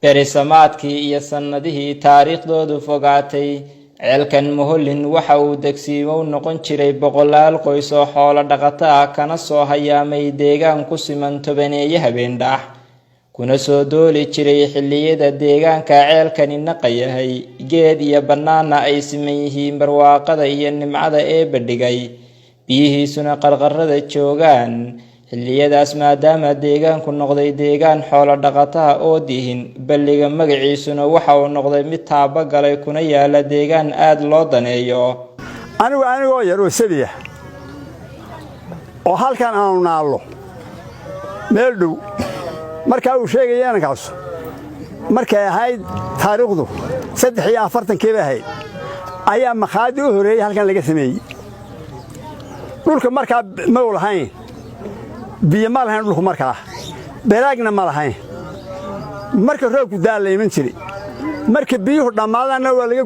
berisamaadkii iyo sannadihii taariikhdoodu fogaatay ceelkan Moholin waxa uu degsiimo noqon jiray boqolaal qoys oo xoolo dhaqato ah kana soo hayaamay deegaan ku siman tobaneeye habeendhax kuna soo dooli jiray xilliyada deegaanka ceelkani naqayahay geed iyo bannaana ay siman yihiin barwaaqada iyo nimcada ee badhigay biyihiisuna qarqarada joogaan xilliyadaas maadaama deegaanku noqday deegaan xoolo dhaqato ah oo dihin balliga magaciisuna waxa uu noqday mid taaba galay kuna yaala deegaan aad loo daneeyo anigoo yar oo sabiya oo halkan aanu naallo meel dhow markaa uu sheegayeen kaas markay ahayd taariikhdu 43 ahayd ayaa maqaadi u horeeyay halkan laga sameeyay dhulka markaa ma lahayn biyo ma lahayn dhulku markaa beeraagna ma lahayn marka roobku daalay iman jiray marka biyuhu dhamaadana waa laga